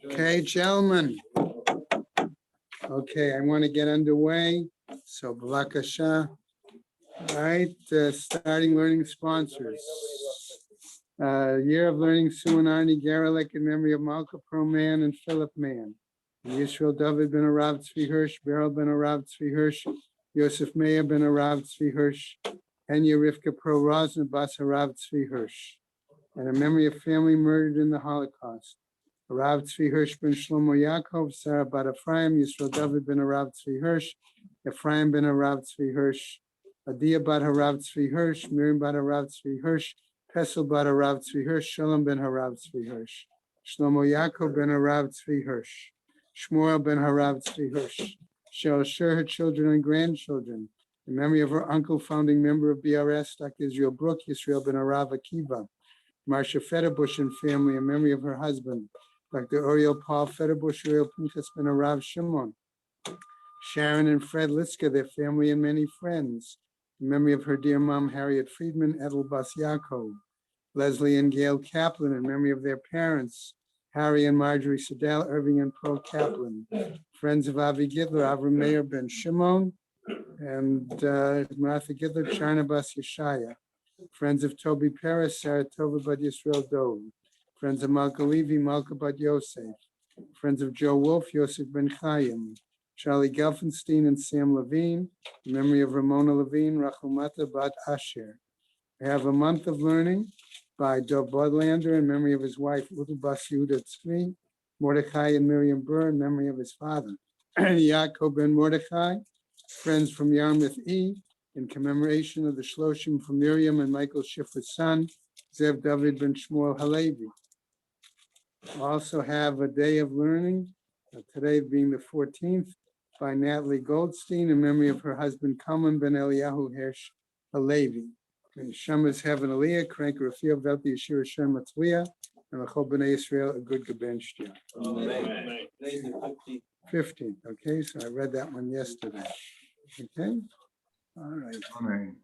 Okay, gentlemen. Okay, I want to get underway. So, B'vakasha. All right, starting learning sponsors. Year of Learning Suanani Garelic in memory of Malka Pro Man and Philip Man. Yisrael David ben Arav Tzvi Hirsch, Beryl ben Arav Tzvi Hirsch, Yosef Meir ben Arav Tzvi Hirsch, Henya Rivka Pro Rosna Bas Arav Tzvi Hirsch. And in memory of family murdered in the Holocaust. Arav Tzvi Hirsch ben Shlomo Yaakov, Sarah bat Ephraim, Yisrael David ben Arav Tzvi Hirsch, Ephraim ben Arav Tzvi Hirsch, Adia bat Harav Tzvi Hirsch, Miriam bat Harav Tzvi Hirsch, Pesel bat Harav Tzvi Hirsch, Shalom ben Harav Tzvi Hirsch, Shlomo Yaakov ben Harav Tzvi Hirsch, Shmuel ben Harav Tzvi Hirsch. Shall share her children and grandchildren. In memory of her uncle, founding member of BRS, Dr. Israel Brook, Yisrael ben Harav Akiva. Marcia Federbush and family, in memory of her husband, Dr. Oriel Paul Federbush, Oriel Pinchas ben Harav Shimon. Sharon and Fred Litzka, their family and many friends. In memory of her dear mom, Harriet Friedman, Edel Bas Yaakov. Leslie and Gail Kaplan, in memory of their parents, Harry and Marjorie Sedell, Irving and Pearl Kaplan. Friends of Avi Gidler, Avram Meir ben Shimon, and Martha Gidler, Charna Bas Yeshaya. Friends of Toby Paris, Sarah Tova Bat Yisrael Dove. Friends of Malka Levy, Malka Bat Yosef. Friends of Joe Wolf, Yosef Ben Chaim. Charlie Gelfenstein and Sam Levine. In memory of Ramona Levine, Rachumata Bat Asher. We have a month of learning by Dov Bodlander in memory of his wife, Udu Bas Yehuda Tzvi. Mordechai and Miriam Burr in memory of his father, Yaakov Ben Mordechai. Friends from Yarmouth E. in commemoration of the Shloshim from Miriam and Michael Schiffer's son, Zev David ben Shmuel Halevi. We also have a day of learning, today being the 14th, by Natalie Goldstein in memory of her husband, Kalman ben Eliyahu Hirsch Halevi. And Shema's Heaven Aliyah, Crank Rafiel Velti Yeshua Shem Matzliah, and L'chol B'nai Yisrael, a good Gebenshtia. 15th, okay, so I read that one yesterday. Okay. All right. Amen.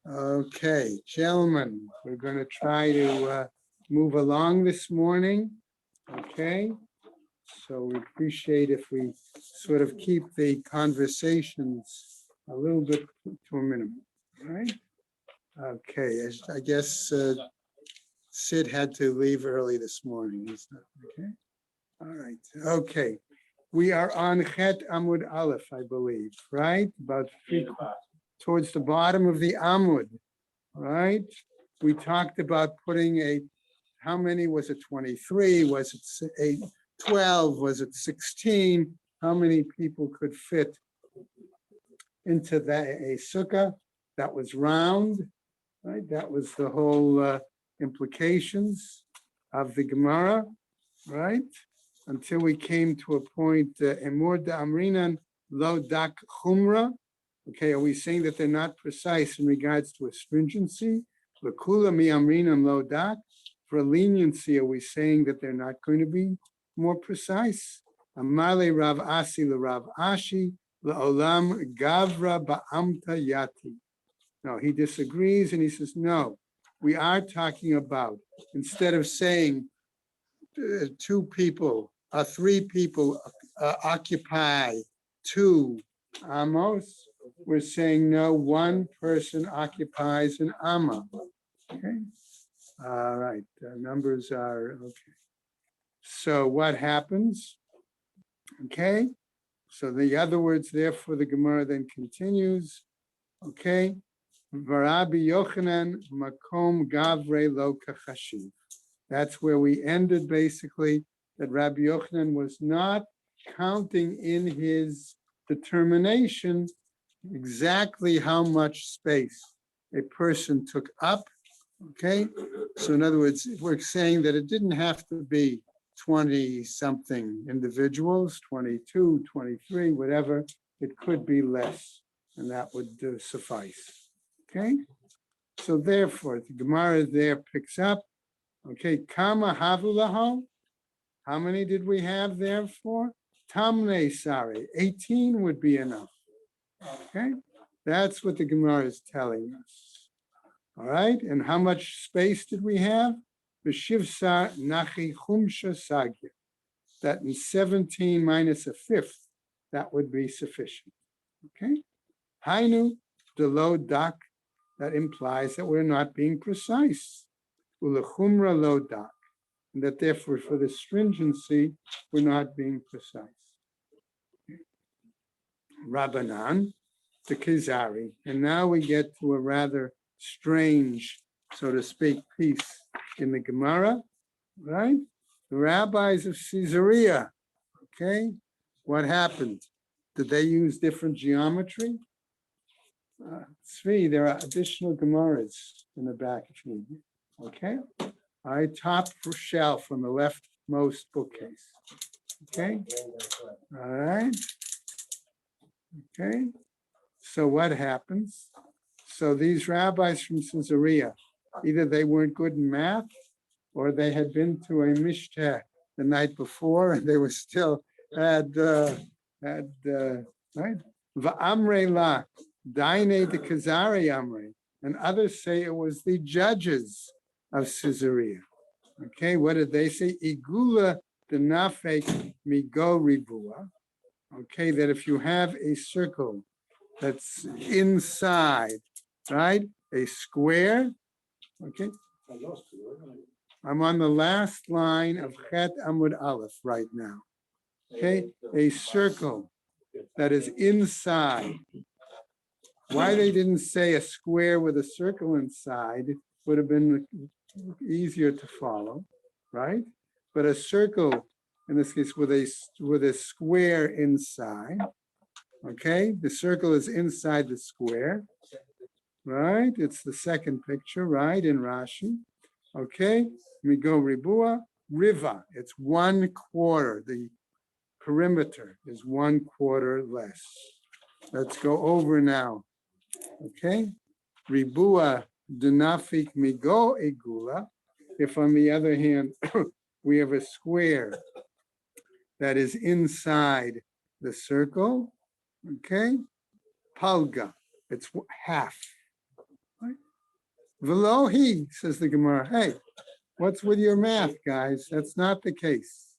Okay, gentlemen, we're going to try to move along this morning. Okay. So we appreciate if we sort of keep the conversations a little bit to a minimum. All right. Okay. I guess Sid had to leave early this morning. He's not, okay. All right. Okay. We are on Chet Amud Aleph, I believe, right? About towards the bottom of the Amud, right? We talked about putting how many was it? 23? Was it 12? Was it 16? How many people could fit into a sukkah that was round, right? That was the whole implications of the Gemara, right? Until we came to a point, Emor da Amrinan lo dak chumra. Okay, are we saying that they're not precise in regards to astringency? L'kula mi amrinan lo dak. For leniency, are we saying that they're not going to be more precise? Amale Rav Asi le Rav Ashi le'olam gavra ba'amta yati. No, he disagrees and he says, no, we are talking about, instead of saying 2 people, 3 people occupy 2 amos, we're saying no, 1 person occupies an amma. Okay. All right. The numbers are okay. So what happens? Okay. So the other words, therefore, the Gemara then continues. Okay. Varabi Yochanan makom gavre lo kachashiv. That's where we ended, basically, that Rabbi Yochanan was not counting in his determination exactly how much space a person took up. Okay, so in other words, we're saying that it didn't have to be 20-something individuals, 22, 23, whatever. It could be less, and that would suffice. Okay, so therefore, the Gemara there picks up. Okay, kama havulaho. How many did we have therefore? Tamne sari, 18 would be enough. Okay, that's what the Gemara is telling us. All right, and how much space did we have? B'shivsa nachi chumsha sagya. That in 17 minus a fifth, that would be sufficient. Okay? Hainu delo dak, that implies that we're not being precise. Ulechumra lo dak, and that therefore for the stringency, we're not being precise. Rabbanan, the Kizari, and now we get to a rather strange, so to speak, piece in the Gemara, right? The rabbis of Caesarea, okay? What happened? Did they use different geometry? Tzvi, there are additional Gemaras in the back if you need. Okay? All right, top shelf on the leftmost bookcase. Okay? All right. Okay. So what happens? So these rabbis from Caesarea, either they weren't good in math or they had been to a mishteh the night before and they were still right? Va'amre la, daine de Kazari amre, and others say it was the judges of Caesarea. Okay, what did they say? Igula de nafek migo ribua. Okay, that if you have a circle that's inside, right, a square. Okay, I'm on the last line of Chet Amud Aleph right now. Okay, a circle that is inside. Why they didn't say a square with a circle inside would have been easier to follow, right? But a circle, in this case, with a square inside. Okay, the circle is inside the square, right? It's the second picture, right, in Rashi. Okay, we go ribua, riva. It's 1/4. The perimeter is 1/4 less. Let's go over now. Okay, ribua dunafik migo egula. If on the other hand, we have a square that is inside the circle, okay, palga, it's half. Right? Velohi, says the Gemara. Hey, what's with your math, guys? That's not the case.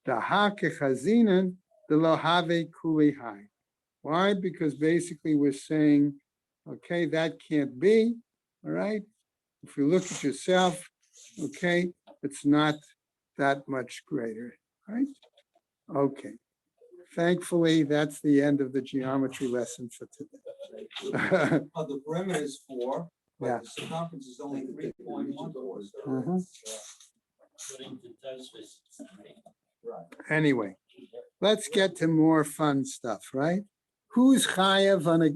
Daha kechazinan de lo have kuli hai. Why? Because basically we're saying, okay, that can't be, all right? If you look at yourself, okay, it's not that much greater, right? Okay. Thankfully, that's the end of the geometry lesson for today. The perimeter is 4, but Yeah. the circumference is only 3.14. Mhm. According to Tosfos, it's 3. Right. Anyway, let's get to more fun stuff, right? Who's chayav on a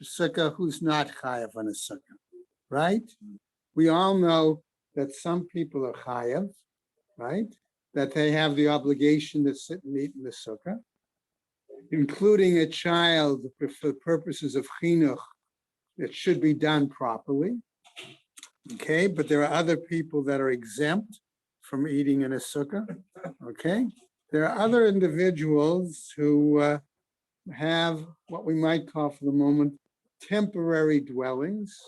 sukkah? Who's not chayav on a sukkah, right? We all know that some people are chayav, right? That they have the obligation to sit and eat in the sukkah, including a child for the purposes of chinuch. It should be done properly. Okay, but there are other people that are exempt from eating in a sukkah. Okay, there are other individuals who have what we might call for the moment temporary dwellings.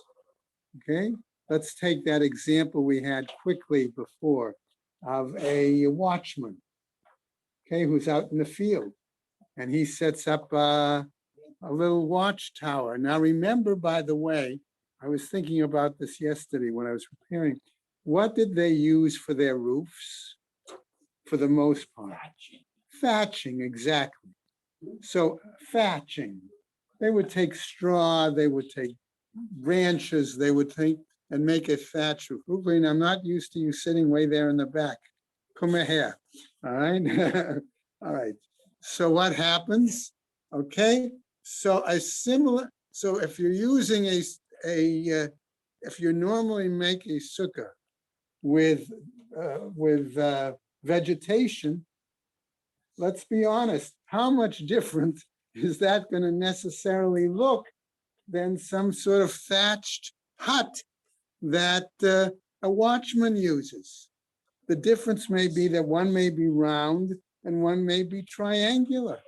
Okay, let's take that example we had quickly before of a watchman, okay, who's out in the field and he sets up a little watchtower. Now, remember, by the way, I was thinking about this yesterday when I was preparing. What did they use for their roofs? For the most part, thatching, exactly. So thatching, they would take straw, they would take branches, they would take and make a thatch roof. Reuben, I'm not used to you sitting way there in the back. Come here, all right? All right, so what happens? Okay, so a similar, so if you're using if you normally make a sukkah with vegetation, let's be honest, how much different is that going to necessarily look than some sort of thatched hut that a watchman uses? The difference may be that one may be round and one may be triangular,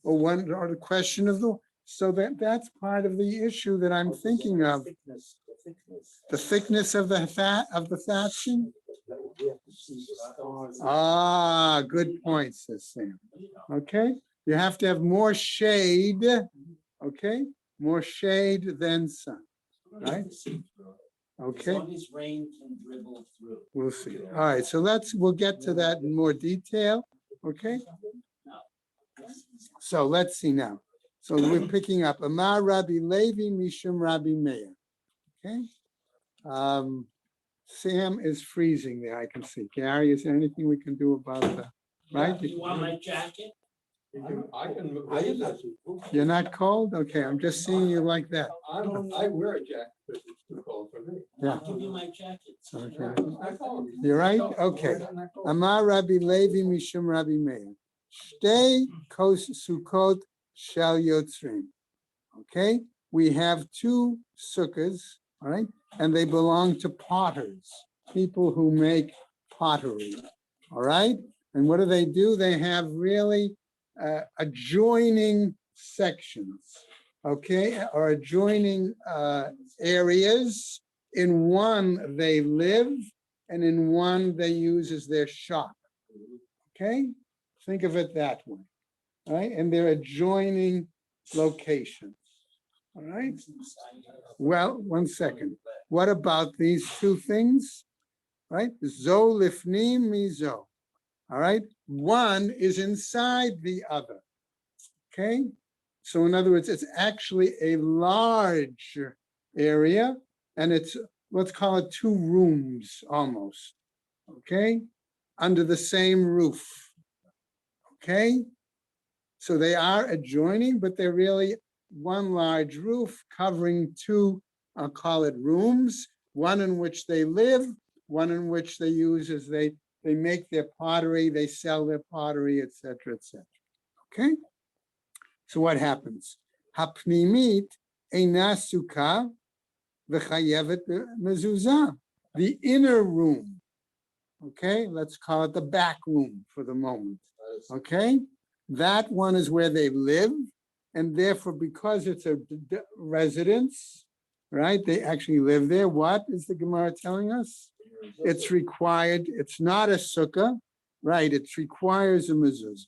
or the question of the, so that's part of the issue that I'm thinking of. The thickness of the thatching? We have to see the stars. Ah, good point, says Sam. Okay, you have to have more shade, okay? More shade than sun, right? As Okay, long as rain can dribble through. we'll see. All right, so we'll get to that in more detail, okay? So let's see now. So we're picking up Amar Rabbi Levi Mishum Rabbi Meir, okay? Sam is freezing there, I can see. Gary, is there anything we can do about that? Right? You want my jacket? You're not cold? Okay, I'm just seeing you like that. I wear a jacket, but it's too cold for me. Yeah. I'll give you my jacket. Okay. You're right? Okay. Amar Rabbi Levi Mishum Rabbi Meir. Shtei kos sukkot shel yotzrim. Okay, we have two sukkahs, all right, and they belong to potters, people who make pottery, all right? And what do? They have really adjoining sections, okay, or adjoining areas. In one they live, and in one they use as their shop, okay? Think of it that way, all right? And they're adjoining locations, all right? Well, one second. What about these two things, right? Zo lifnim mizo, all right? One is inside the other, okay? So in other words, it's actually a large area, and it's, let's call it two rooms almost, okay? Under the same roof, okay? So they are adjoining, but they're really one large roof covering two, I'll call it rooms, one in which they live, one in which they use as they make their pottery, they sell their pottery, etc., etc. Okay? So what happens? Hapnimit eina sukkah v'chayevet mezuzah. The inner room, okay? Let's call it the back room for the moment, okay? That one is where they live, and therefore, because it's a residence, right? They actually live there. What is the Gemara telling us? It's required. It's not a sukkah, right? It requires a mezuzah.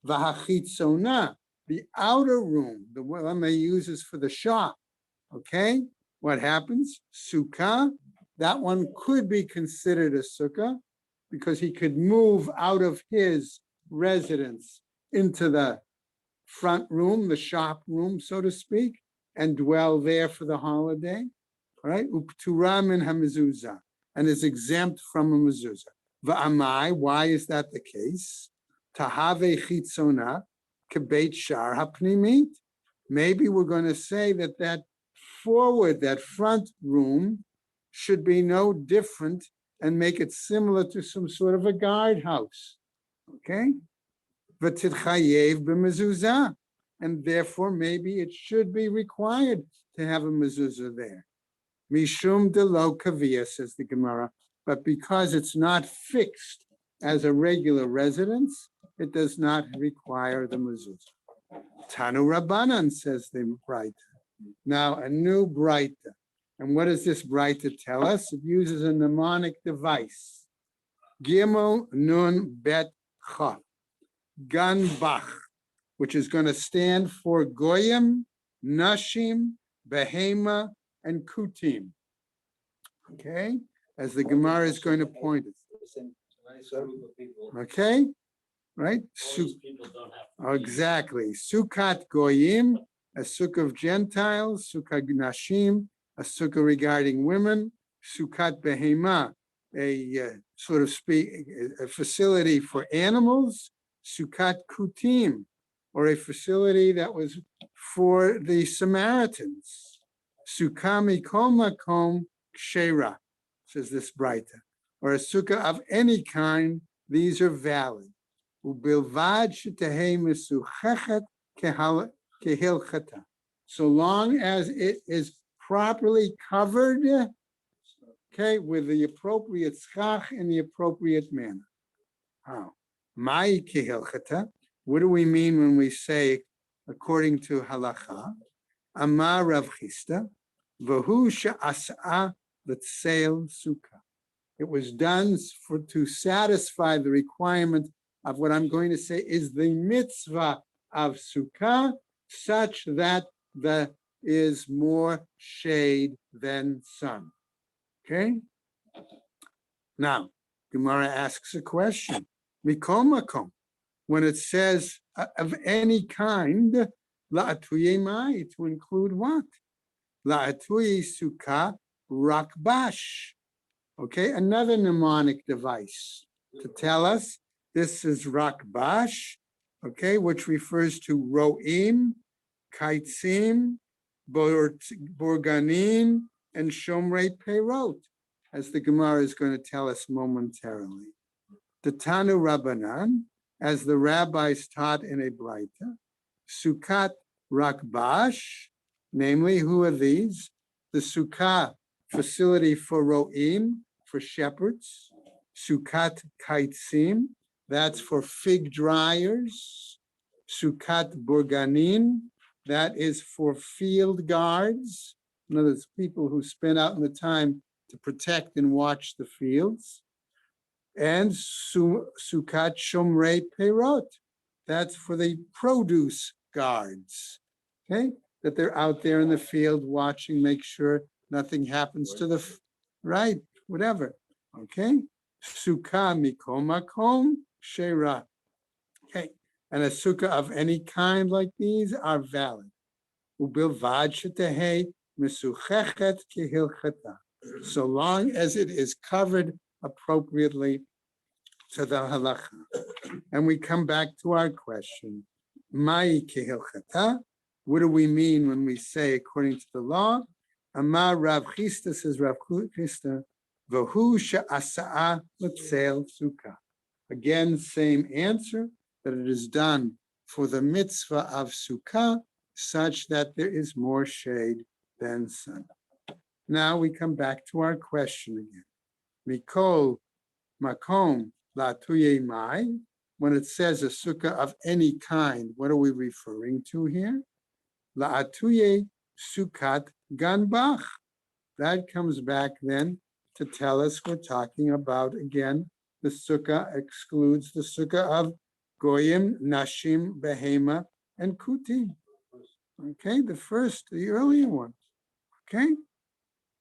V'hachitzona, the outer room, the one they use is for the shop. Okay, what happens? Sukkah. That one could be considered a sukkah because he could move out of his residence into the front room, the shop room, so to speak, and dwell there for the holiday, all right? Uptura min hamezuzah, and is exempt from a mezuzah. Va'amai, why is that the case? Tahave chitzona kebeit shar hapnimit. Maybe we're going to say that forward, that front room should be no different and make it similar to some sort of a guardhouse, okay? V'tidchayev b'mezuzah, and therefore maybe it should be required to have a mezuzah there. Mishum de lo kaviyah, says the Gemara, but because it's not fixed as a regular residence, it does not require the mezuzah. Tanu Rabbanan, says the Braita. Now a new Braita. And what does this Braita tell us? It uses a mnemonic device. Gimel nun bet cha. Ganbach, which is going to stand for Goyim, Nashim, Behema, and Kutim. Okay, as the Gemara is going to point it. Okay, right? All these people don't have to be- Exactly. Sukkot Goyim, a sukkah of Gentiles. Sukkot Nashim, a sukkah regarding women. Sukkot Behema, a sort of a facility for animals. Sukkot Kutim, or a facility that was for the Samaritans. Sukkah mikol makom kshera, says this Braita, or a sukkah of any kind, these are valid. Ubilvad shetehei mesuchechet kehilchata, so long as it is properly covered, okay, with the appropriate schach in the appropriate manner. How? Mai kehilchata. What do we mean when we say according to halacha? Amar Rav Chisda, Vahu she'asa l'tseil sukkah. It was done to satisfy the requirement of what I'm going to say is the mitzvah of sukkah, such that there is more shade than sun. Okay? Now, Gemara asks a question. Mikol makom, when it says of any kind, la'atuye mai, to include what? La'atuye sukkah rakbash. Okay, another mnemonic device to tell us this is rakbash, okay, which refers to ro'im, kaitzim, borganin, and shomrei peirot, as the Gemara is going to tell us momentarily. The Tanu Rabbanan, as the rabbis taught in a Braita, Sukkot Rakbash, namely, who are these? The Sukkah facility for Ro'im, for shepherds. Sukkot Kaitzim, that's for fig dryers. Sukkot Borganin, that is for field guards. In other words, people who spend out in the time to protect and watch the fields. And Sukkot Shomrei Peirot, that's for the produce guards, okay? That they're out there in the field watching, make sure nothing happens to the, right, whatever, okay? Sukkah Mikol Makom Sheira, okay? And a sukkah of any kind like these are valid. Ubilvad shetehei mesuchechet kehilchata, so long as it is covered appropriately to the halacha. And we come back to our question. Mai kehilchata, what do we mean when we say according to the law? Amar Rav Chisda, says Rav Chisda, v'hu she'asa'a l'tzeil sukkah. Again, same answer, that it is done for the mitzvah of sukkah, such that there is more shade than sun. Now we come back to our question again. Mikol makom la'atuye mai, when it says a sukkah of any kind, what are we referring to here? La'atuye sukkat ganbach. That comes back then to tell us we're talking about, again, the sukkah excludes the sukkah of goyim, nashim, behema, and kuti. Okay, the earlier one. Okay.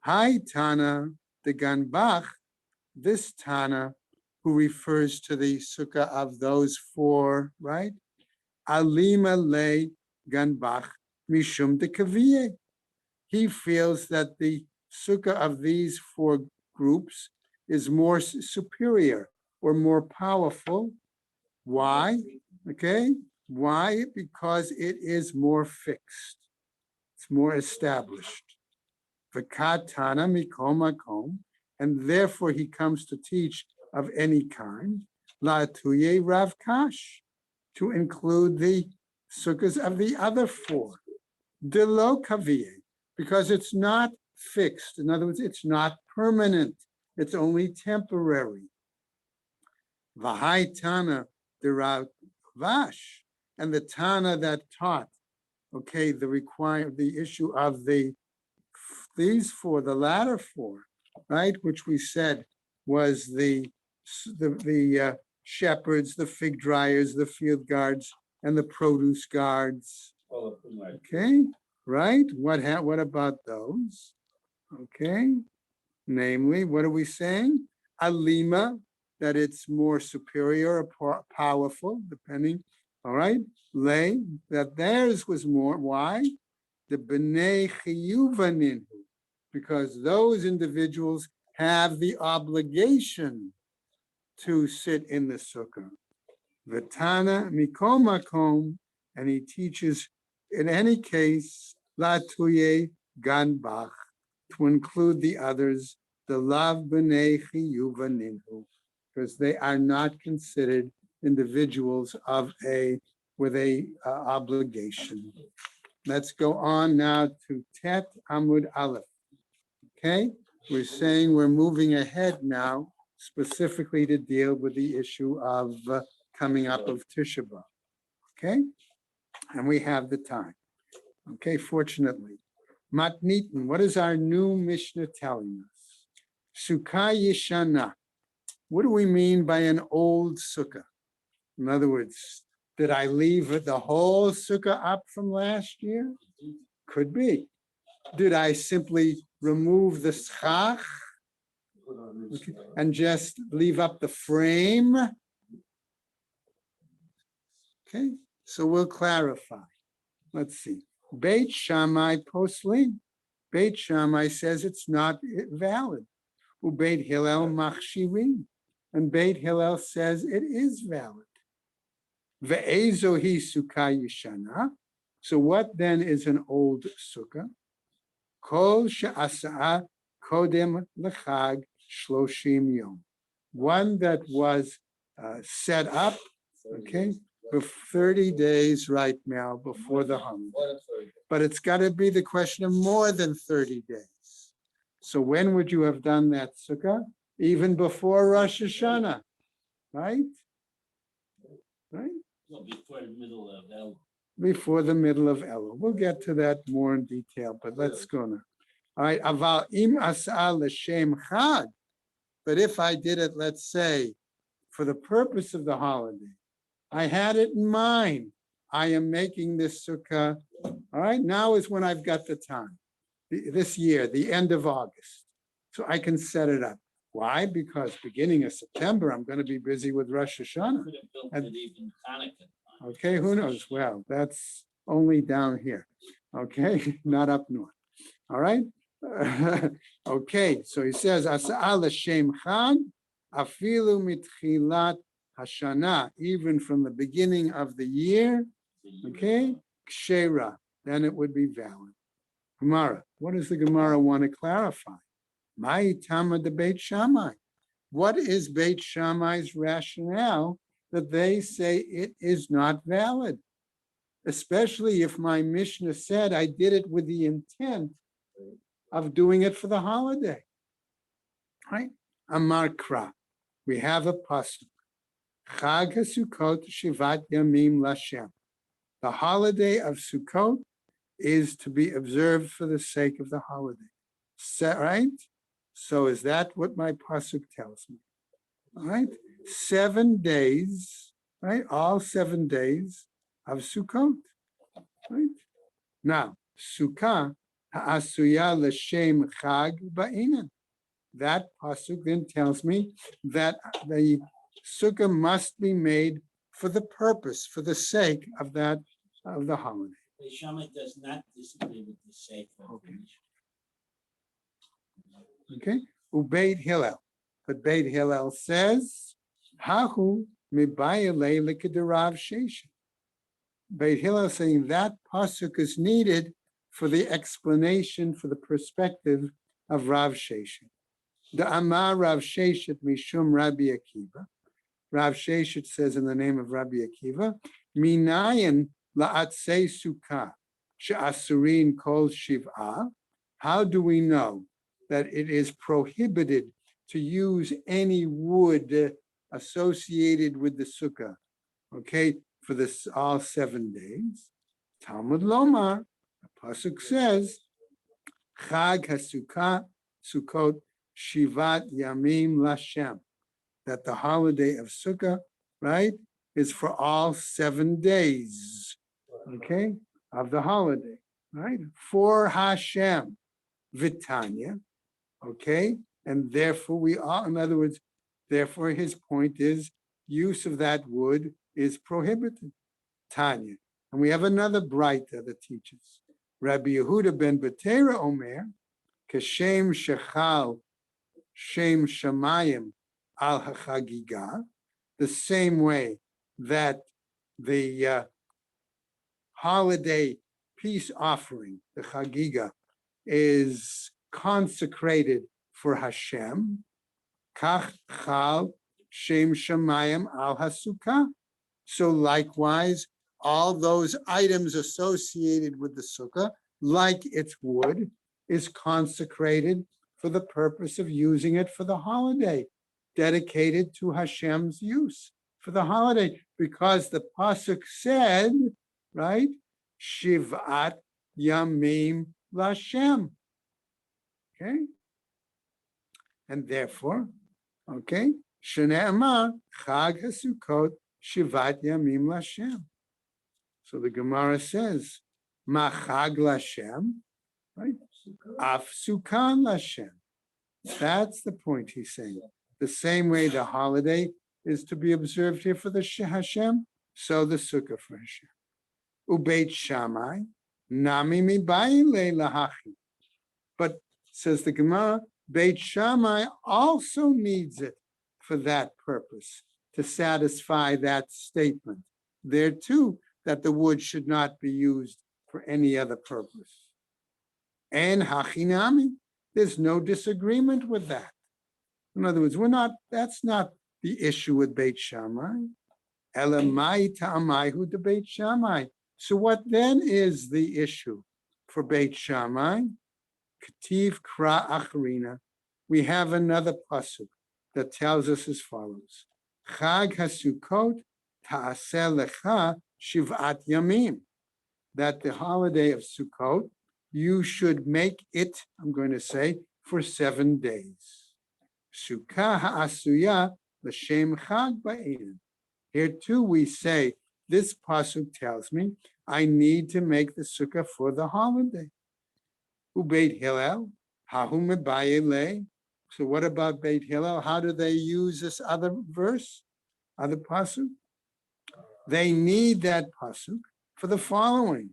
Hi Tana, the ganbach, this Tana, who refers to the sukkah of those four, right? Alima le ganbach mishum de kaviye. He feels that the sukkah of these four groups is more superior or more powerful. Why? Okay. Why? Because it is more fixed. It's more established. V'katana mikol makom, and therefore he comes to teach of any kind. La'atuye Rav Kash, to include the sukkahs of the other four. Delo kaviye, because it's not fixed. In other words, it's not permanent. It's only temporary. V'hai Tana the Rav Vash, and the Tana that taught, okay, the issue of these four, the latter four, right, which we said was the shepherds, the fig dryers, the field guards, and the produce guards. Okay, right? What about those? Okay, namely, what are we saying? Alima, that it's more superior or powerful, depending. All right, lay, that theirs was more. Why? The b'nei chiyuvanin, because those individuals have the obligation to sit in the sukkah. V'tana mikol makom, and he teaches, in any case, la'atuye ganbach, to include the others, the lav b'nei chiyuvanin, because they are not considered individuals with a obligation. Let's go on now to Tet Amud Aleph. Okay, we're saying we're moving ahead now, specifically to deal with the issue of coming up of Tisha B'Av. Okay, and we have the time. Okay, fortunately. Matnitin, what is our new Mishnah telling us? Sukkah Yeshana. What do we mean by an old sukkah? In other words, did I leave the whole sukkah up from last year? Could be. Did I simply remove the schach and just leave up the frame? Okay, so we'll clarify. Let's see. Beit Shammai Poslin. Beit Shammai says it's not valid. Beit Hillel Machshirin. And Beit Hillel says it is valid. Ve'ezo hi sukkah yeshana. So what then is an old sukkah? Kol she'asa'ah kodem lechag shloshim yom. One that was set up, okay, for 30 days right now before the holiday. But it's got to be the question of more than 30 days. So when would you have done that sukkah? Even before Rosh Hashanah, right? Right? Well, before the middle of Elul. Before the middle of Elul. We'll get to that more in detail, but let's go now. All right, aval im as'al l'shem chag. But if I did it, let's say, for the purpose of the holiday, I had it in mind. I am making this sukkah. All right, now is when I've got the time. This year, the end of August. So I can set it up. Why? Because beginning of September, I'm going to be busy with Rosh Hashanah. Could have built And- it even Hanukkah. Okay, who knows? Well, that's only down here. Okay, not up north. All right. Okay, so he says, Asa'al Hashem Chag, afilu mitchilat Hashana, even from the beginning of the year. Okay, Kshera, then it would be valid. Gemara, what does the Gemara want to clarify? Mai Tama de Beit Shammai. What is Beit Shammai's rationale that they say it is not valid? Especially if my Mishnah said I did it with the intent of doing it for the holiday. Right? Amar Kra. We have a pasuk. Chag HaSukkot Shivat Yamim Lashem. The holiday of Sukkot is to be observed for the sake of the holiday. Right? So is that what my pasuk tells me? All right? 7 days, right? All 7 days of Sukkot. Right? Now, Sukkah ha'asuya l'shem chag ba'inan. That pasuk then tells me that the sukkah must be made for the purpose, for the sake of that, of the holiday. The Shammai does not disagree with the Sefer. Okay? Ubeit Hillel. But Beit Hillel says, Hahu mibayale likadarav sheshet. Beit Hillel saying that pasuk is needed for the explanation, for the perspective of Rav Sheshet. The Amar Rav Sheshet mishum Rabbi Akiva. Rav Sheshet says in the name of Rabbi Akiva, Minayin la'atzei sukkah she'asurin kol shiv'ah. How do we know that it is prohibited to use any wood associated with the sukkah, okay, for this all 7 days? Talmud Lomar, the pasuk says, Chag HaSukkah, Sukkot, Shivat Yamim Lashem, that the holiday of Sukkah, right, is for all 7 days, okay, of the holiday, right, for Hashem, Vitanya, okay, and therefore we are, in other words, therefore his point is use of that wood is prohibited. Tanya. And we have another Braita that teaches. Rabbi Yehuda ben Betera Omer, Kashem Shechal Shem Shamayim al HaChagiga, the same way that the holiday peace offering, the Chagiga, is consecrated for Hashem, Kach Chal Shem Shamayim al HaSukkah. So likewise, all those items associated with the sukkah, like its wood, is consecrated for the purpose of using it for the holiday, dedicated to Hashem's use for the holiday, because the pasuk said, right, Shivat Yamim Lashem. Okay? And therefore, okay, Shne'emar Chag HaSukkot Shivat Yamim Lashem. So the Gemara says, Ma Chag Lashem, right? Af Sukan Lashem. That's the point he's saying. The same way the holiday is to be observed here for the Hashem, so the Sukkah for Hashem. Ubeit Shammai, Nami Mibayile Lahachi. But says the Gemara, Beit Shammai also needs it for that purpose, to satisfy that statement. There too, that the wood should not be used for any other purpose. And Hachinami, there's no disagreement with that. In other words, that's not the issue with Beit Shammai. Elamai ta'amaihu de Beit Shammai. So what then is the issue for Beit Shammai? Ketiv Kra Acharina. We have another pasuk that tells us as follows: Chag HaSukkot ta'aseh lecha shiv'at yamim. That the holiday of Sukkot, you should make it, I'm going to say, for 7 days. Sukkah ha'asuya l'shem chag ba'in. Here too we say, this pasuk tells me I need to make the sukkah for the holiday. Ubeit Hillel, hahu mebayele. So what about Beit Hillel? How do they use this other verse, other pasuk? They need that pasuk for the following: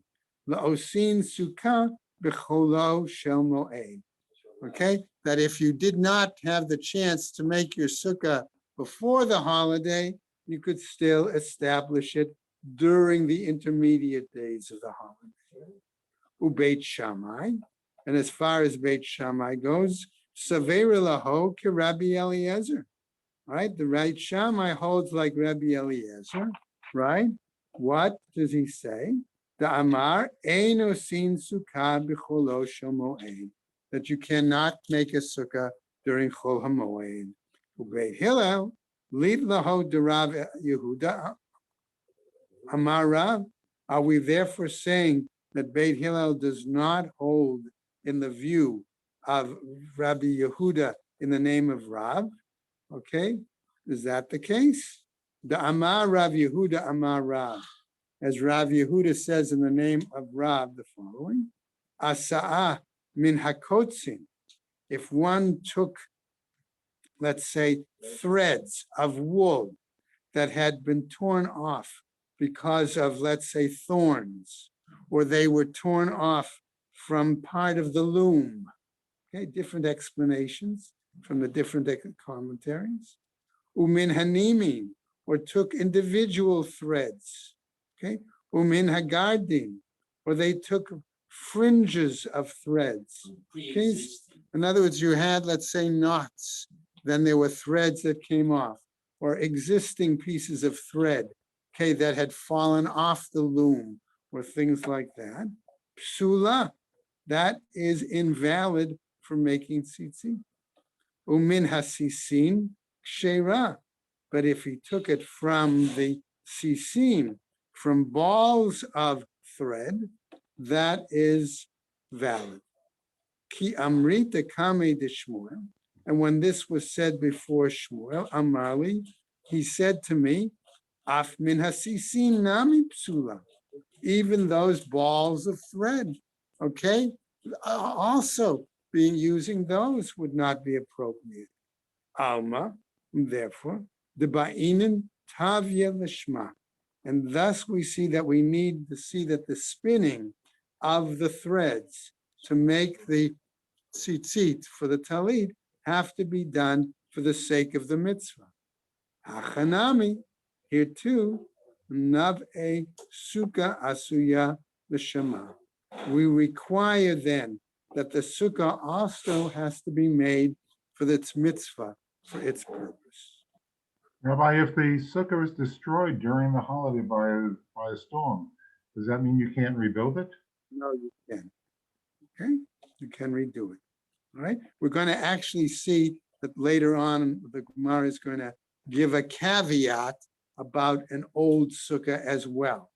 La'osin sukkah b'cholo shel moed. Okay, that if you did not have the chance to make your sukkah before the holiday, you could still establish it during the intermediate days of the holiday. Ubeit Shammai, and as far as Beit Shammai goes, Saveira laho ki Rabbi Eliezer. Right, the right Shammai holds like Rabbi Eliezer. Right, what does he say? The Amar eino sin sukkah b'cholo shel moed. That you cannot make a sukkah during Chol HaMoed. Ubeit Hillel, lead laho de Rav Yehuda Amar Rav. Are we therefore saying that Beit Hillel does not hold in the view of Rabbi Yehuda in the name of Rav? Okay, is that the case? The Amar Rav Yehuda Amar Rav. As Rav Yehuda says in the name of Rav, the following: Asa'ah min hakotzin. If one took, let's say, threads of wool that had been torn off because of, let's say, thorns, or they were torn off from part of the loom. Okay, different explanations from the different commentaries. Umin hanimin, or took individual threads. Okay, umin hagardim, or they took fringes of threads. Okay? In other words, you had, let's say, knots, then there were threads that came off, or existing pieces of thread, okay, that had fallen off the loom, or things like that. Psula, that is invalid for making tzitzit. Umin hasisin kshera, but if he took it from the sisin, from balls of thread, that is valid. Ki amrita kame de Shmuel, and when this was said before Shmuel, Amarli, he said to me, Af min hasisin nami psula, even those balls of thread, okay, also being using those would not be appropriate. Alma, therefore, the ba'inin tavya lishma, and thus we see that we need to see that the spinning of the threads to make the tzitzit for the talit have to be done for the sake of the mitzvah. Hachanami, here too, nav'e sukkah asuya l'shema. We require then that the sukkah also has to be made for its mitzvah, for its purpose. Rabbi, if the sukkah is destroyed during the holiday by a storm, does that mean you can't rebuild it? No, you can. Okay, you can redo it. All right, we're going to actually see that later on. The Gemara is going to give a caveat about an old sukkah as well.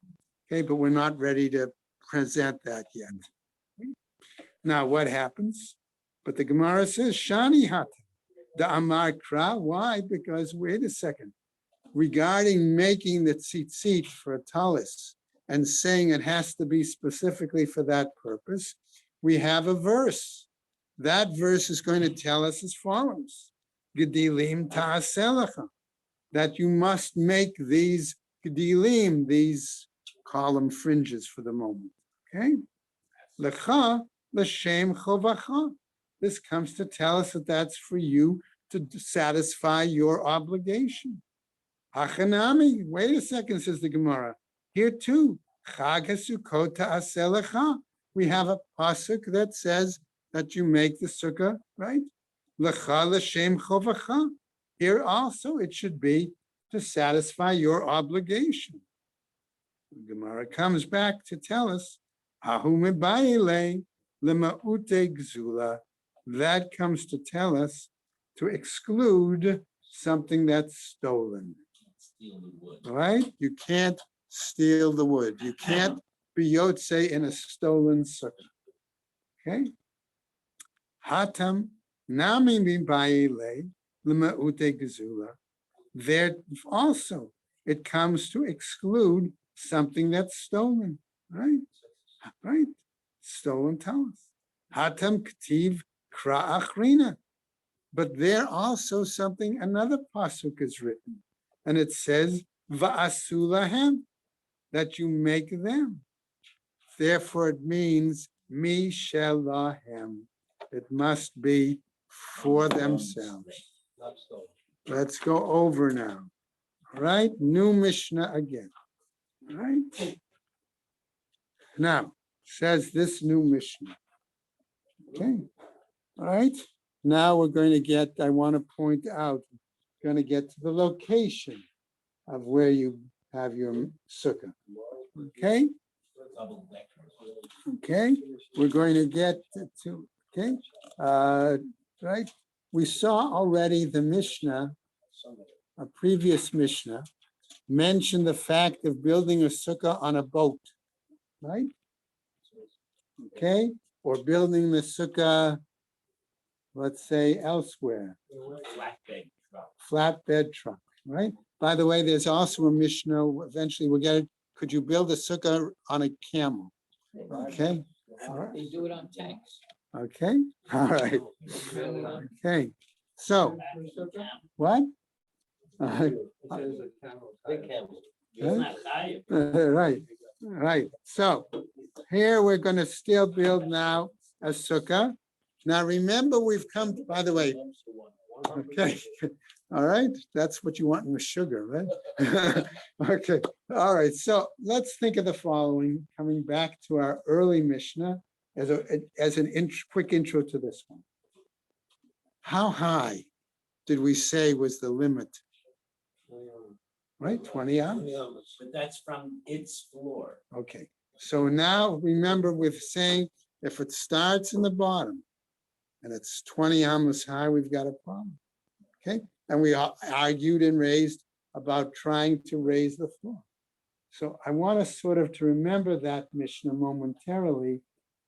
Okay, but we're not ready to present that yet. Now what happens? But the Gemara says, Shani hat, the Amar Kra. Why? Because wait a second. Regarding making the tzitzit for a talis and saying it has to be specifically for that purpose, we have a verse. That verse is going to tell us as follows. Gedilim ta'aselecha. That you must make these gedilim, these column fringes for the moment. Okay? Lecha l'shem chovacha. This comes to tell us that that's for you to satisfy your obligation. Hachanami, wait a second, says the Gemara. Here too, Chag HaSukkot ta'aseh lecha. We have a pasuk that says that you make the sukkah, right? Lecha l'shem chovacha. Here also it should be to satisfy your obligation. The Gemara comes back to tell us, Ahu mebayile lema'ute gzula. That comes to tell us to exclude something that's stolen. Steal the wood. Right? You can't steal the wood. You can't be yotze in a stolen sukkah. Okay? Hatam nami mibayile lema'ute gzula. There also it comes to exclude something that's stolen. Right? Right? Stolen talis. Hatam ktiv kra'achrina. But there also something, another pasuk is written, and it says va'asu lahem, that you make them. Therefore, it means mi shel lahem. It must be for themselves. Not stolen. Let's go over now. All right, new Mishnah again. All right. Now, says this new Mishnah. Okay. All right. Now we're going to get, I want to point out, going to get to the location of where you have your sukkah. Okay. Double decker. Okay. We're going to get to, okay. Right. We saw already the Mishnah, a previous Mishnah, mentioned the fact of building a sukkah on a boat, right? Okay. Or building the sukkah, let's say elsewhere, Flatbed truck. flatbed truck, right? By the way, there's also a Mishnah, eventually we'll get it. Could you build a sukkah on a camel? Okay. All right. They do it on tanks. Okay. All right. Okay. So what? It says a camel. Big camel. It's not high. Right. Right. So here we're going to still build now a sukkah. Now remember, we've come, by the way, okay. All right. That's what you want in the sugar, right? Okay. All right. So let's think of the following, coming back to our early Mishnah as an quick intro to this one. How high did we say was the limit? Right? 20 hours? But that's from its floor. Okay. So now remember we're saying if it starts in the bottom and it's 20 amos high, we've got a problem. Okay. And we argued and raised about trying to raise the floor. So I want us sort of to remember that Mishnah momentarily,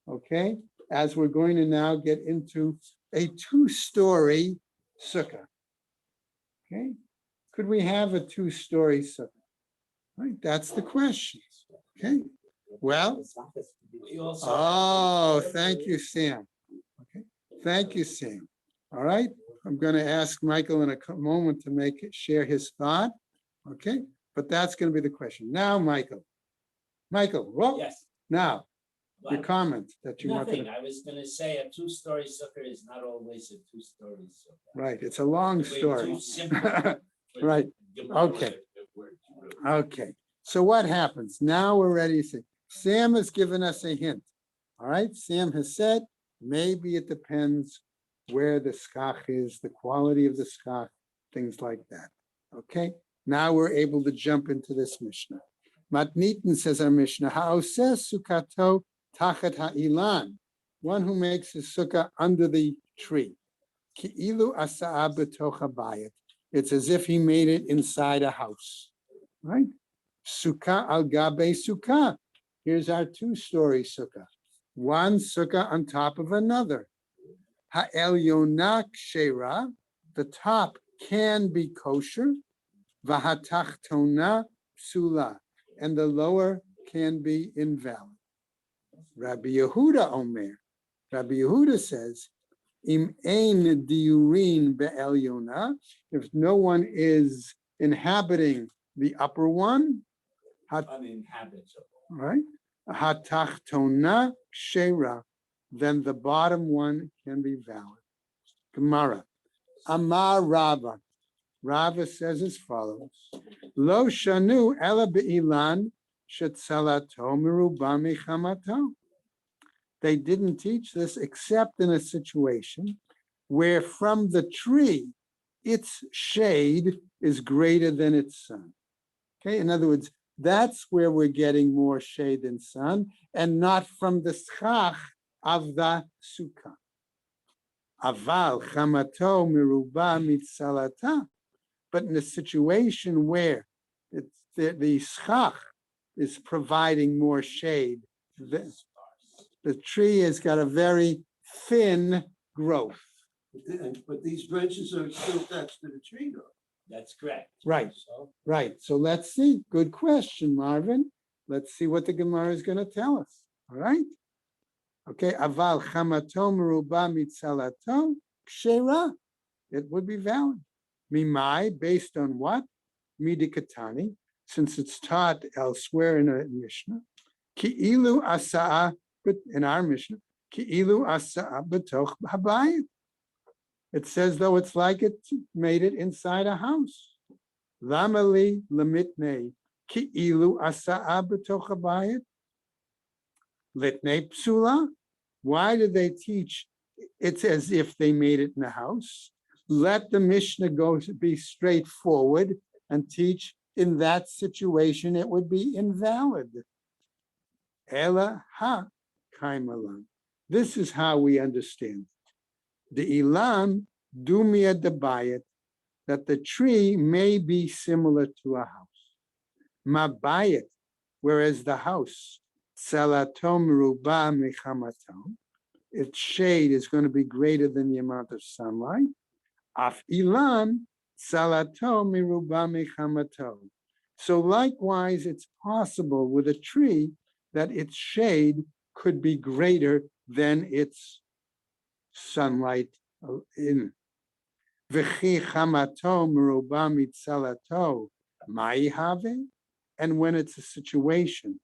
okay, as we're going to now get into a two-story sukkah. Okay. Could we have a two-story sukkah? Right. That's the question. Okay. Well, You also. oh, thank you, Sam. Okay, thank you, Sam. All right, I'm going to ask Michael in a moment to share his thought. Okay, but that's going to be the question. Now, Michael, well, Yes. now, your But comment that you wanted nothing. to, I was gonna say a two-story sukkah is not always a two-story sukkah. right, it's a long Way story. too simple for Right. Gemara Okay. words, really. Okay, so what happens? Now we're ready to see. Sam has given us a hint. All right, Sam has said, maybe it depends where the skach is, the quality of the skach, things like that. Okay, now we're able to jump into this Mishnah. Matnitin, says our Mishnah, ha'oseh sukato tachat ha'ilan, one who makes his sukkah under the tree. Ki'ilu asa'a b'toch habayit. It's as if he made it inside a house, right? Sukkah al gabe sukkah. Here's our two-story sukkah. one sukkah on top of another. Ha'elyona kshera, the top can be kosher. V'hatachtona psula, and the lower can be invalid. Rabbi Yehuda Omer, Rabbi Yehuda says, Im ein diurin be'elyona, if no one is inhabiting the upper one, Uninhabitable. right? Hatachtona kshera, then the bottom one can be valid. Gemara, Amar Rava. Rava says as follows: Lo shanu ela be'ilan shetzalato meruba mechamato. They didn't teach this except in a situation where from the tree, its shade is greater than its sun. Okay, in other words, that's where we're getting more shade than sun, and not from the schach of the sukkah. Aval chamato meruba mitzalata. But in a situation where the schach is providing more shade, the tree has got a very thin growth. But these branches are still attached to the tree though. That's correct. Right. So, Right. So let's see. Good question, Marvin. Let's see what the Gemara is going to tell us. All right. Okay. Aval chamato meruba mitzalato kshera. It would be valid. Mimai, based on what? Midikatani, since it's taught elsewhere in a Mishnah. Ki'ilu asa'a, but in our Mishnah, ki'ilu asa'a b'toch habayit. It says though it's like it made it inside a house. Lamali lemitnei ki'ilu asa'a b'toch habayit. Litnei psula. Why did they teach it's as if they made it in a house? Let the Mishnah go to be straightforward and teach in that situation it would be invalid. Ela ha kaimalan. This is how we understand it. The ilan dumia debayit, that the tree may be similar to a house. Mabayit, whereas the house, tzalatom ruba mechamatom, its shade is going to be greater than the amount of sunlight. Af ilan salato miruba mechamato. So likewise, it's possible with a tree that its shade could be greater than its sunlight in. V'chi chamato miruba mitzalato mai have. And when it's a situation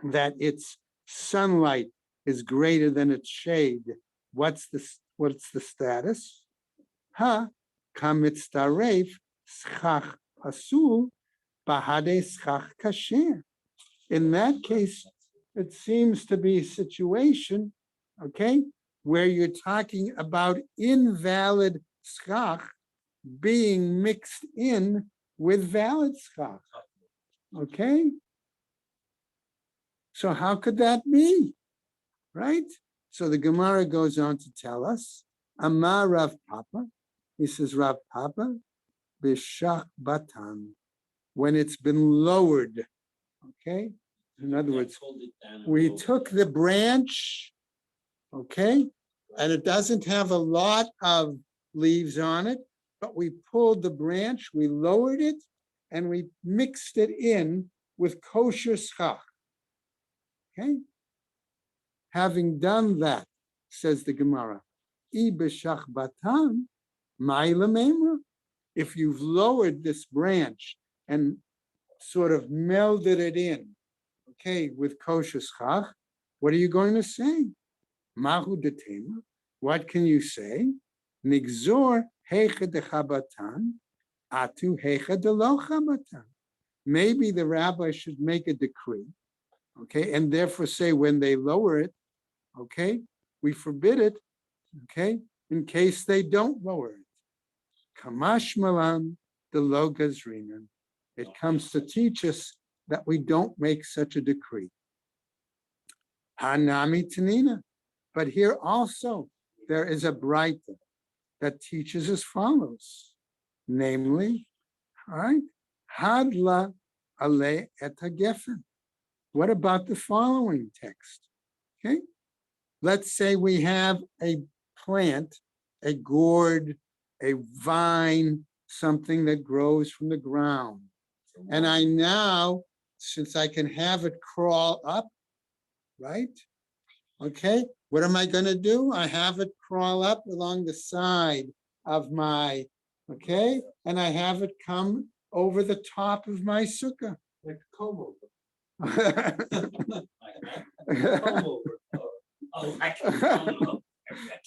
that its sunlight is greater than its shade, what's the status? Ha kamitzaref schach pasul bahade schach kasher. In that case, it seems to be a situation, okay, where you're talking about invalid schach being mixed in with valid schach. Okay? So how could that be? Right? So the Gemara goes on to tell us, Amar Rav Papa, he says, Rav Papa, b'shach batan, when it's been lowered, okay? In other words, pulled it down a we little took bit. the branch, okay? And it doesn't have a lot of leaves on it, but we pulled the branch, we lowered it, and we mixed it in with kosher schach, okay? Having done that, says the Gemara, I b'shach batan, mai lememra. If you've lowered this branch and sort of melded it in, okay, with kosher schach, what are you going to say? Mahu detema. What can you say? Nigzor heicha dechabatan, atu heicha delo chabatan. Maybe the rabbi should make a decree, okay, and therefore say when they lower it, okay, we forbid it, okay, in case they don't lower it. Kamash malan the logazrinan. It comes to teach us that we don't make such a decree. Hanami tanina. But here also there is a braita that teaches as follows, namely, all right, hadla ale et hagefen. What about the following text? Okay, let's say we have a plant, a gourd, a vine, something that grows from the ground. And I now, since I can have it crawl up, right? Okay, what am I gonna do? I have it crawl up along the side of my, okay? And I have it come over the top of my sukkah. Like comb over. Come over. Oh, I can come over.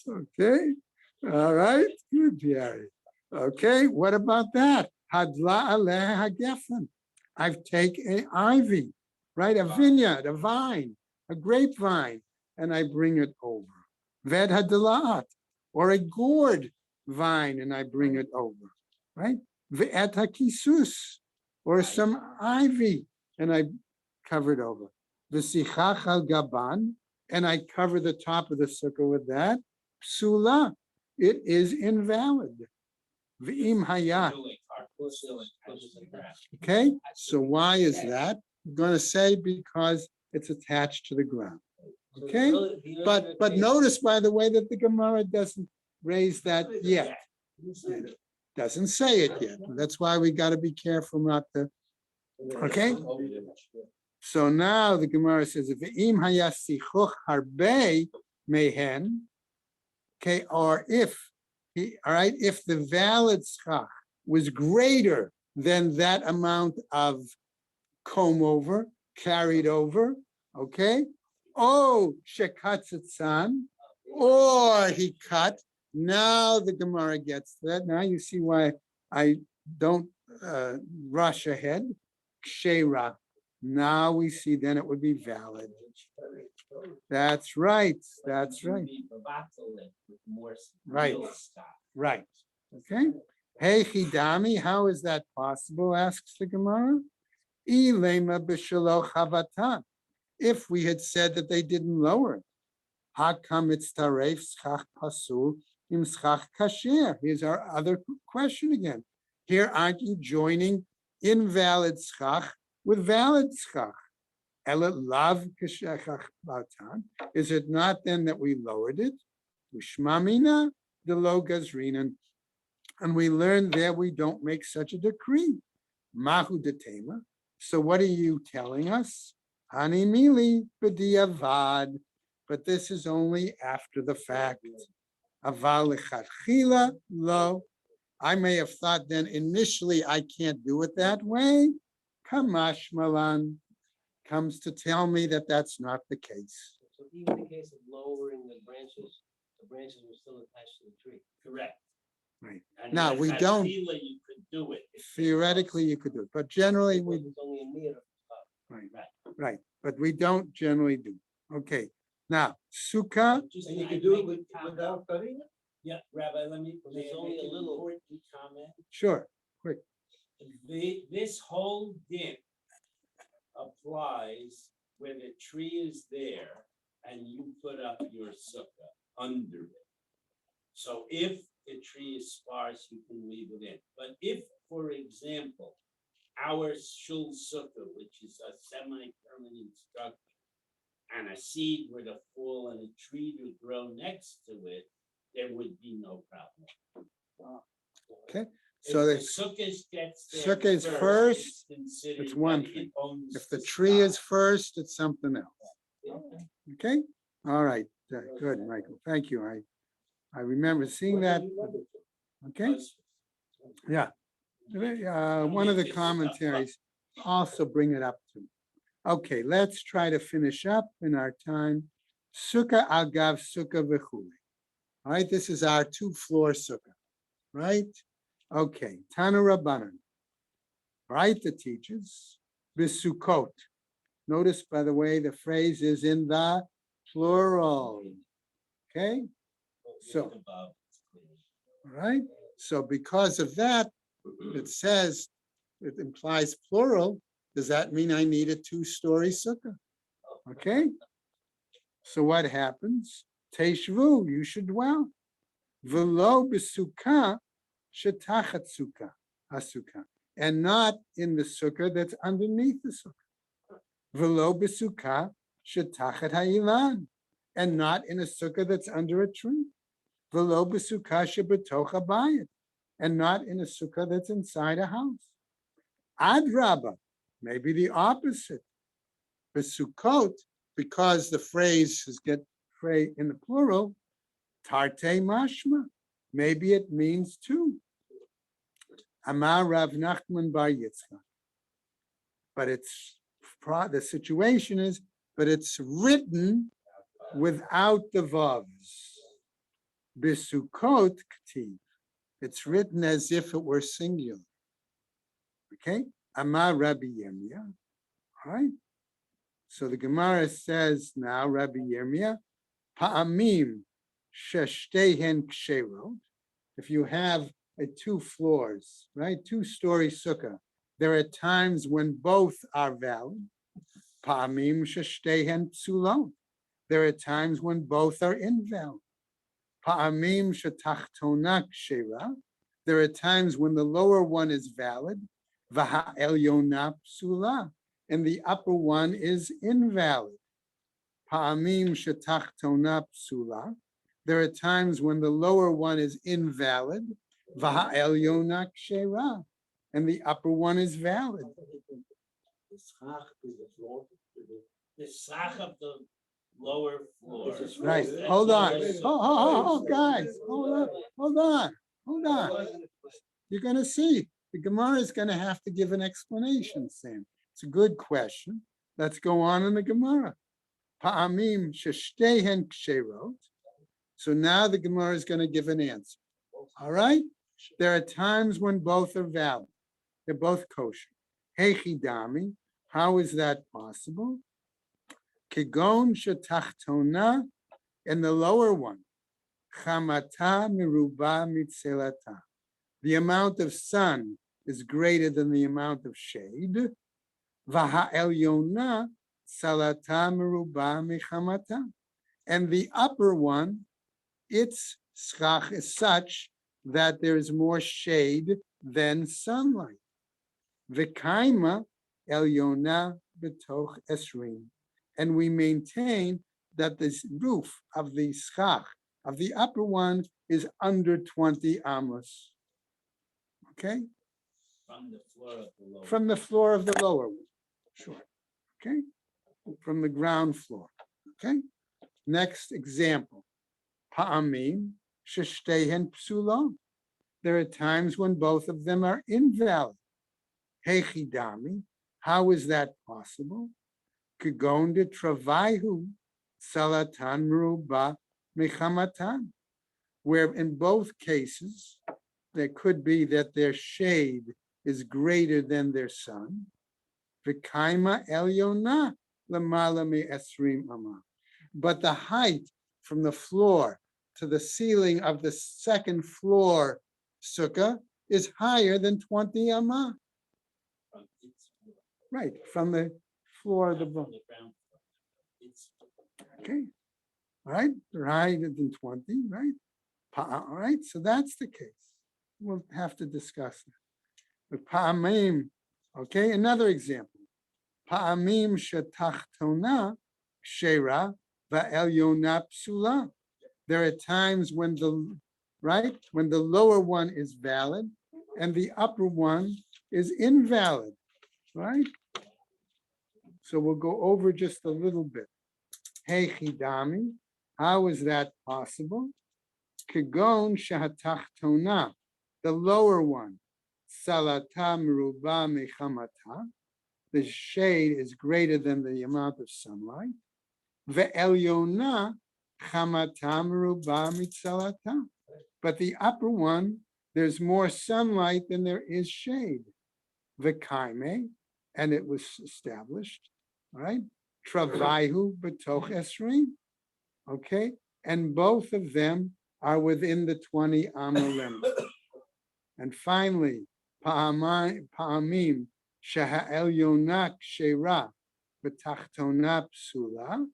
Okay, all right, good, Jerry. Okay, what about that? Hadla aleh hagefen. I've taken an ivy, right? A vineyard, a vine, a grapevine, and I bring it over. Ved hadalat, or a gourd vine, and I bring it over, right? Ve'et hakisus, or some ivy, and I cover it over. V'sichach al gaban, and I cover the top of the sukkah with that. Psula, it is invalid. V'im hayat. Okay, so why is that? I'm going to say because it's attached to the ground. Okay, but notice, by the way, that the Gemara doesn't raise that yet. Doesn't say it yet. That's why we got to be careful not to. Okay. So now the Gemara says, "V'im hayasichuch harbe mehen." Okay, or if he, all right, if the valid schach was greater than that amount of comb over, carried over, okay? Oh, shekatzitzan, or he cut. Now the Gemara gets that. Now you see why I don't rush ahead. Kshera. Now we see then it would be valid. That's right. That's right. Right. Right. Okay. Hey Chidami, how is that possible? Asks the Gemara. Ilema b'shelo chavatan. If we had said that they didn't lower it, hakam it's taref schach pasul im schach kasher. Here's our other question again. Here, aren't you joining invalid schach with valid schach? Lav kashechach batan. Is it not then that we lowered it? Ushmamina the lo gazrinan, and we learned there we don't make such a decree. Mahu detema. So what are you telling us? Hani mili b'diavad. But this is only after the fact. Aval lechatchila lo. I may have thought then initially I can't do it that way. Kamash malan comes to tell me that that's not the case. So even in the case of lowering the branches were still attached to the tree. Correct. Right. And Now, with we don't- Hatila, you could do it. if it Theoretically, was- you could do it, but generally we, It's only a meter. right, but we don't generally do. Okay, now, sukkah, Just And you I can do it make a comment. without cutting it? Yeah, Rabbi, let me. There's may I only make a an little- important comment. sure, This whole din applies where the tree is there and you put up your sukkah under it. So if the tree is sparse, you can leave it in. But if, for example, our shul sukkah, which is a semi-permanent structure, and a seed were to fall and a tree to grow next to it, there would be no problem. okay? If So the that sukkah gets there sukkah is first, it's considered it's one that it thing. owns if the tree is spot. first, it's something else, okay? All right, good, Michael, thank you, I remember seeing that, okay? Yeah. One of the commentaries also bring it up to. Okay, let's try to finish up in our time. Sukkah agav sukkah v'chuli. All right, this is our 2-floor sukkah, right? Okay, Tana Rabbanan. Right, the teachers. V'sukkot. Notice, by the way, the phrase is in the plural. Okay, so, all right, so because of that, it says, it implies plural. Does that mean I need a 2-story sukkah? Okay. So what happens? Teshvu, you should dwell. V'lo b'sukkah shetachat sukkah, hasukkah, and not in the sukkah that's underneath the sukkah. V'lo b'sukkah shetachat ha'ilan, and not in a sukkah that's under a tree. V'lo b'sukkah shebetoch habayit, and not in a sukkah that's inside a house. Adrabah, maybe the opposite. B'sukkot, because the phrase is get phrase in the plural, tarte mashma, maybe it means two. Amar Rav Nachman bar Yitzchak. But the situation is, but it's written without the vavs. B'sukkot k'tiv. It's written as if it were singular. Okay? Amar Rabbi Yirmiyah. All right? So the Gemara says now, Rabbi Yirmiyah, Pa'amim sheshtehen ksherot. If you have a 2 floors, right? 2-story sukkah, there are times when both are valid. Pa'amim sheshtehen psulot. There are times when both are invalid. Pa'amim shetachtona kshera. There are times when the lower one is valid. V'ha'elyona psula. And the upper one is invalid. Pa'amim shetachtona psula. There are times when the lower one is invalid. V'ha'elyona kshera. And the upper one is valid. The schach of the lower floor. Right. Hold on. Oh, guys. Hold on. You're going to see. The Gemara is going to have to give an explanation, Sam. It's a good question. Let's go on in the Gemara. Pa'amim sheshtehen ksherot. So now the Gemara is going to give an answer. All right? There are times when both are valid. They're both kosher. Hechidami. How is that possible? Kigon shetachtona, in the lower one. Chamata miruba mitzelata. The amount of sun is greater than the amount of shade. V'ha'elyona salata meruba mechamata. And the upper one, its schach is such that there is more shade than sunlight. V'kaima elyona betoch esrim. And we maintain that this roof of the schach, of the upper one, is under 20 amos. Okay? From the floor of the lower. From the floor of the lower one. Sure. Okay? From the ground floor. Okay? Next example. Pa'amim sheshtehen psulon. There are times when both of them are invalid. Hechidami. How is that possible? Kigon de travaihu salatan meruba mechamatan. Where in both cases, there could be that their shade is greater than their sun. V'kaima elyona lamala me'esrim amah. But the height from the floor to the ceiling of the second floor sukkah is higher than 20 amah. From its floor. Right, from the floor of the Not book. from the ground floor. It's Okay, all right, they're higher than 20, right? All right, so that's the case. We'll have to discuss that. But pa'amim, okay, another example. Pa'amim shetachtona kshera va'elyona psula. There are times when when the lower one is valid and the upper one is invalid, right? So we'll go over just a little bit. Hey chidami, how is that possible? Kigon shahatachtona, the lower one, salata meruba mechamata, the shade is greater than the amount of sunlight. Ve'elyona chamata meruba mitzalata, but the upper one, there's more sunlight than there is shade. V'kaime, and it was established, right? Travaihu betoch esrim, okay? And both of them are within the 20 amma limit. And finally, pa'amim sheha'elyonak shera b'tachtona psula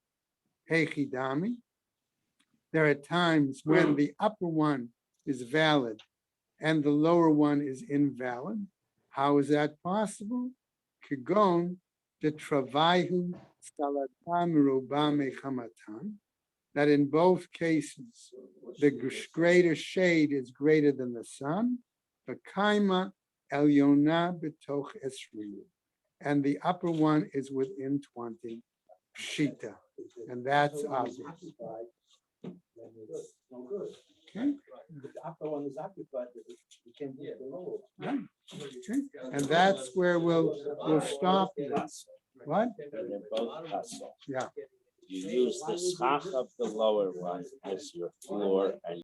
hechidami. There are times when the upper one is valid and the lower one is invalid. How is that possible? Kigon de travaihu salatam meruba mechamatan. that in both cases, the greater shade is greater than the sun. V'kaima elyona b'toch esriyim. And the upper one is within 20 pshita. And that's obvious. Okay. The upper one is occupied, but it can be the lower. Right. Okay. And that's where we'll stop. What? They're both pasul. Yeah. You use the schach of the lower one as your floor and